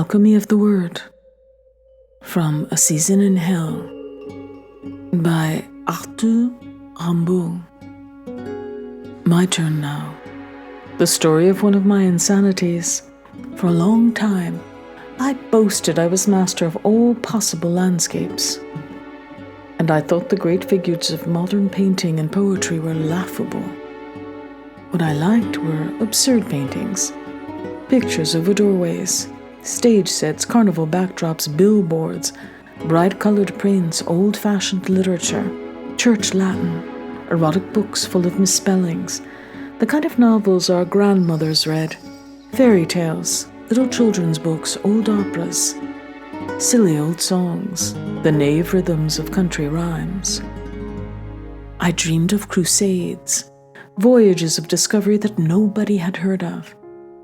Alchemy of the Word, from A Season in Hell, by Arthur Rimbaud. My turn now. The story of one of my insanities. For a long time, I boasted I was master of all possible landscapes, and I thought the great figures of modern painting and poetry were laughable. What I liked were absurd paintings, pictures over doorways, stage sets, carnival backdrops, billboards, bright-colored prints, old-fashioned literature, church Latin, erotic books full of misspellings, the kind of novels our grandmothers read, fairy tales, little children's books, old operas, silly old songs, the naive rhythms of country rhymes. I dreamed of crusades, voyages of discovery that nobody had heard of,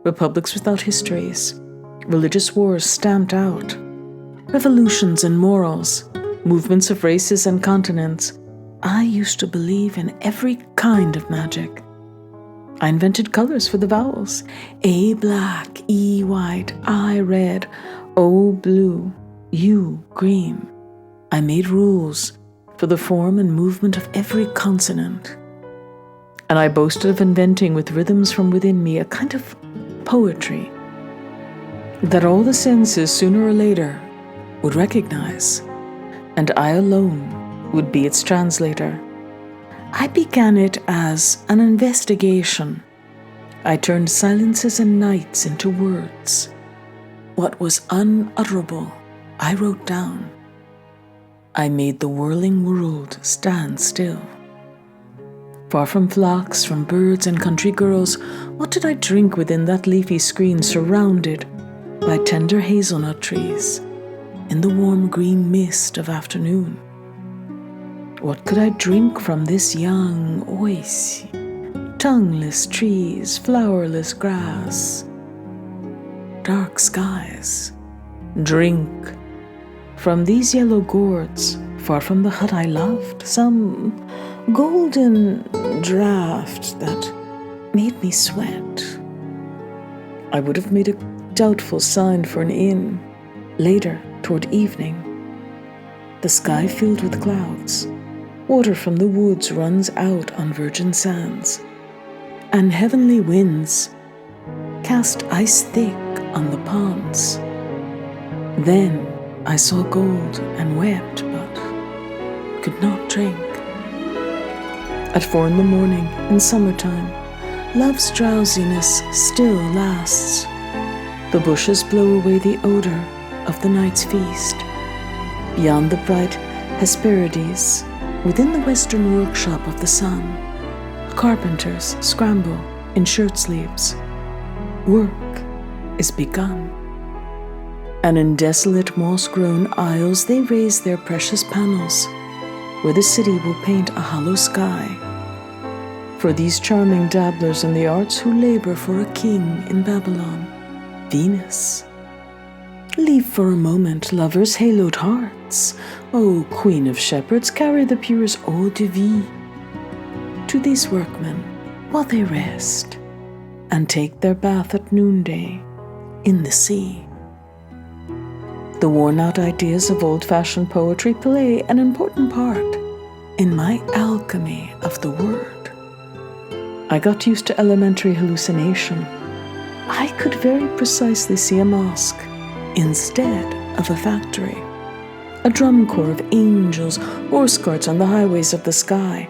republics without histories, religious wars stamped out, revolutions and morals, movements of races and continents. I used to believe in every kind of magic. I invented colors for the vowels: A black, E white, I red, O blue, U green. I made rules for the form and movement of every consonant. And I boasted of inventing with rhythms from within me a kind of poetry that all the senses sooner or later would recognize, and I alone would be its translator. I began it as an investigation. I turned silences and nights into words. What was unutterable, I wrote down. I made the whirling world stand still. Far from flocks, from birds and country girls, what did I drink within that leafy screen, surrounded by tender hazelnut trees in the warm green mist of afternoon? What could I drink from this young oasis? Tongueless trees, flowerless grass, dark skies. Drink from these yellow gourds, far from the hut I loved, some golden draught that made me sweat. I would have made a doubtful sign for an inn, later, toward evening. The sky filled with clouds, water from the woods runs out on virgin sands, and heavenly winds cast ice thick on the ponds. Then I saw gold and wept, but could not drink. At 4 a.m, in summertime, love's drowsiness still lasts. The bushes blow away the odor of the night's feast. Beyond the bright Hesperides, within the western workshop of the sun, carpenters scramble in shirt sleeves. Work is begun. And in desolate moss-grown aisles they raise their precious panels, where the city will paint a hollow sky. For these charming dabblers in the arts who labor for a king in Babylon, Venus. Leave for a moment lovers' haloed hearts. O queen of shepherds, carry the pure's eau de vie to these workmen while they rest and take their bath at noonday in the sea. The worn-out ideas of old-fashioned poetry play an important part in my alchemy of the word. I got used to elementary hallucination. I could very precisely see a mosque instead of a factory, a drum corps of angels, horse carts on the highways of the sky,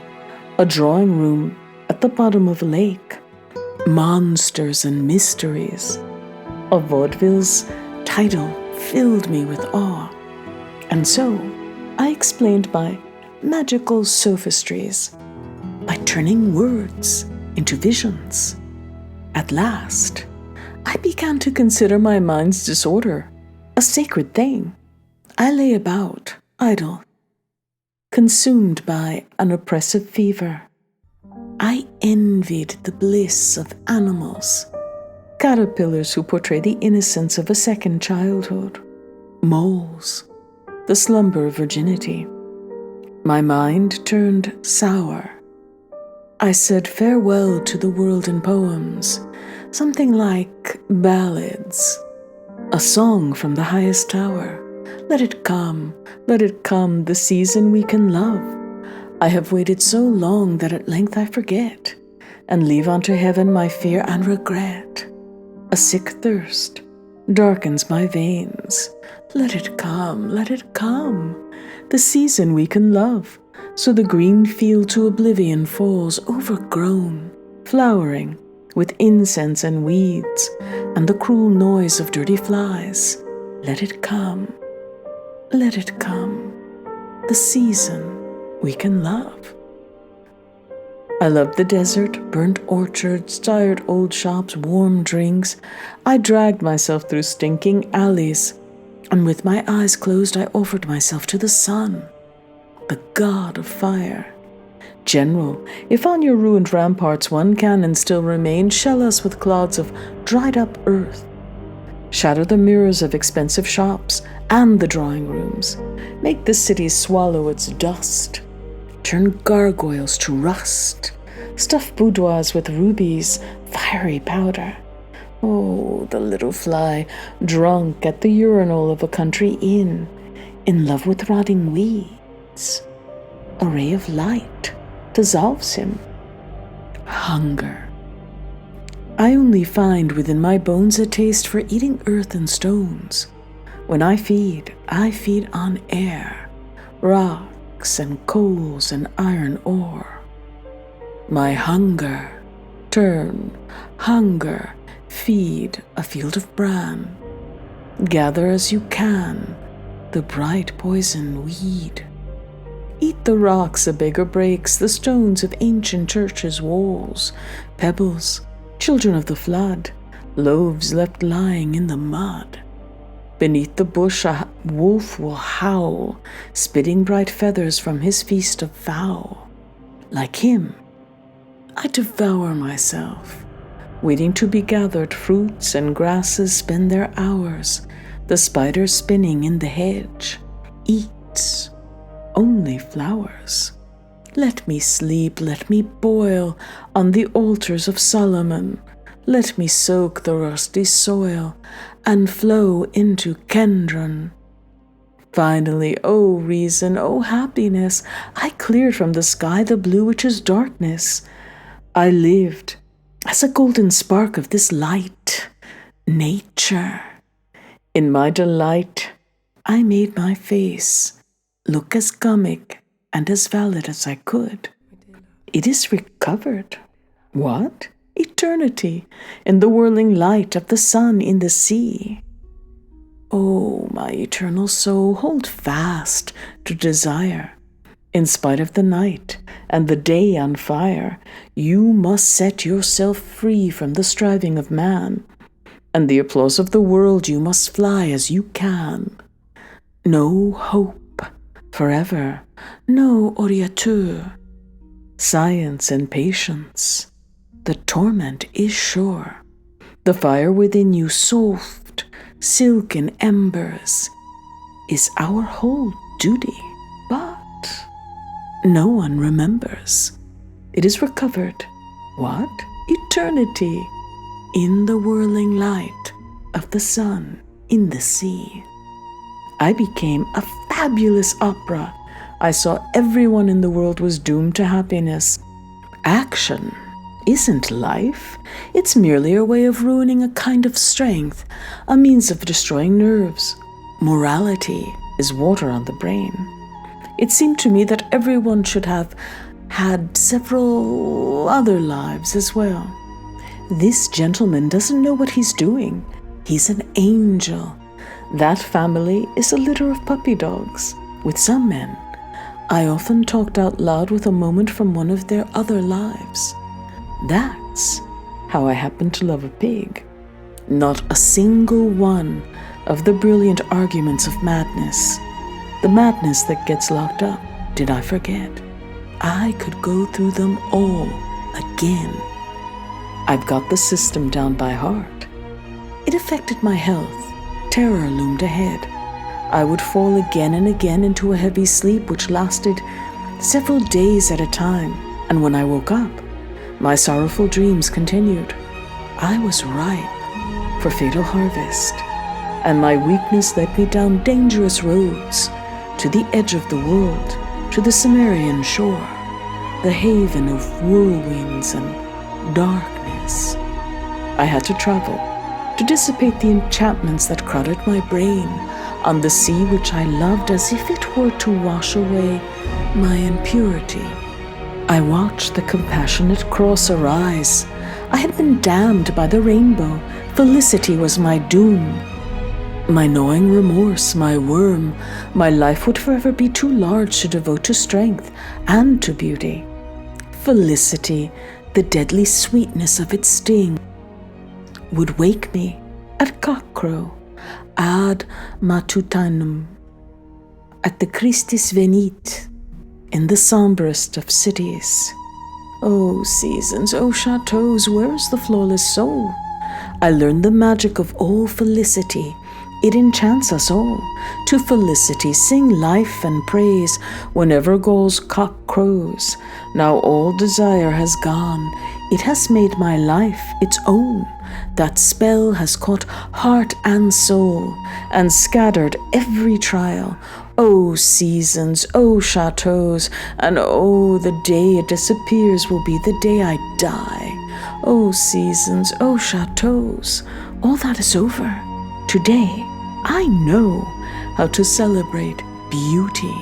a drawing room at the bottom of a lake, monsters and mysteries. A vaudeville's title filled me with awe, and so I explained my magical sophistries by turning words into visions. At last, I began to consider my mind's disorder a sacred thing. I lay about, idle, consumed by an oppressive fever. I envied the bliss of animals, caterpillars who portray the innocence of a second childhood, moles, the slumber of virginity. My mind turned sour. I said farewell to the world in poems, something like ballads, a song from the highest tower. Let it come, the season we can love. I have waited so long that at length I forget, and leave unto heaven my fear and regret. A sick thirst darkens my veins. Let it come, the season we can love. So the green field to oblivion falls, overgrown, flowering, with incense and weeds, and the cruel noise of dirty flies. Let it come, the season we can love. I loved the desert, burnt orchards, tired old shops, warm drinks. I dragged myself through stinking alleys, and with my eyes closed I offered myself to the sun, the god of fire. General, if on your ruined ramparts one cannon still remains, shell us with clods of dried-up earth. Shatter the mirrors of expensive shops and the drawing rooms. Make the city swallow its dust. Turn gargoyles to rust. Stuff boudoirs with rubies, fiery powder. Oh, the little fly, drunk at the urinal of a country inn, in love with rotting weeds. A ray of light dissolves him. Hunger. I only find within my bones a taste for eating earth and stones. When I feed on air, rocks and coals and iron ore. My hunger, turn, hunger, feed a field of bran. Gather as you can the bright poison weed. Eat the rocks a beggar breaks, the stones of ancient churches' walls, pebbles, children of the flood, loaves left lying in the mud. Beneath the bush a wolf will howl, spitting bright feathers from his feast of fowl. Like him, I devour myself. Waiting to be gathered, fruits and grasses spend their hours. The spider spinning in the hedge eats only flowers. Let me sleep, let me boil on the altars of Solomon. Let me soak the rusty soil and flow into Kendron. Finally, O reason, O happiness, I cleared from the sky the blue which is darkness. I lived as a golden spark of this light, nature. In my delight, I made my face look as comic and as valid as I could. It is recovered. What? Eternity, in the whirling light of the sun in the sea. Oh, my eternal soul, hold fast to desire. In spite of the night and the day on fire, you must set yourself free from the striving of man, and the applause of the world you must fly as you can. No hope forever, no oriatur. Science and patience, the torment is sure. The fire within you, soft, silken embers, is our whole duty, but no one remembers. It is recovered. What? Eternity, in the whirling light of the sun in the sea. I became a fabulous opera. I saw everyone in the world was doomed to happiness. Action isn't life. It's merely a way of ruining a kind of strength, a means of destroying nerves. Morality is water on the brain. It seemed to me that everyone should have had several other lives as well. This gentleman doesn't know what he's doing. He's an angel. That family is a litter of puppy dogs, with some men. I often talked out loud with a moment from one of their other lives. That's how I happened to love a pig. Not a single one of the brilliant arguments of madness, the madness that gets locked up, did I forget. I could go through them all again. I've got the system down by heart. It affected my health. Terror loomed ahead. I would fall again and again into a heavy sleep which lasted several days at a time, and when I woke up, my sorrowful dreams continued. I was ripe for fatal harvest. and my weakness led me down dangerous roads, to the edge of the world, to the Cimmerian shore, the haven of whirlwinds and darkness. I had to travel, to dissipate the enchantments that crowded my brain on the sea which I loved as if it were to wash away my impurity. I watched the compassionate cross arise. I had been damned by the rainbow. Felicity was my doom. My gnawing remorse, my worm, my life would forever be too large to devote to strength and to beauty. Felicity, the deadly sweetness of its sting, would wake me at cockcrow, ad matutinum, at the Christus Venit, in the somberest of cities. Oh seasons, oh chateaux, where's the flawless soul? I learned the magic of all felicity. It enchants us all. To felicity sing life and praise whenever Gaul's cock crows. Now all desire has gone. It has made my life its own. That spell has caught heart and soul and scattered every trial. Oh seasons, oh chateaux, and oh the day it disappears will be the day I die. Oh seasons, oh chateaux, all that is over. Today I know how to celebrate beauty.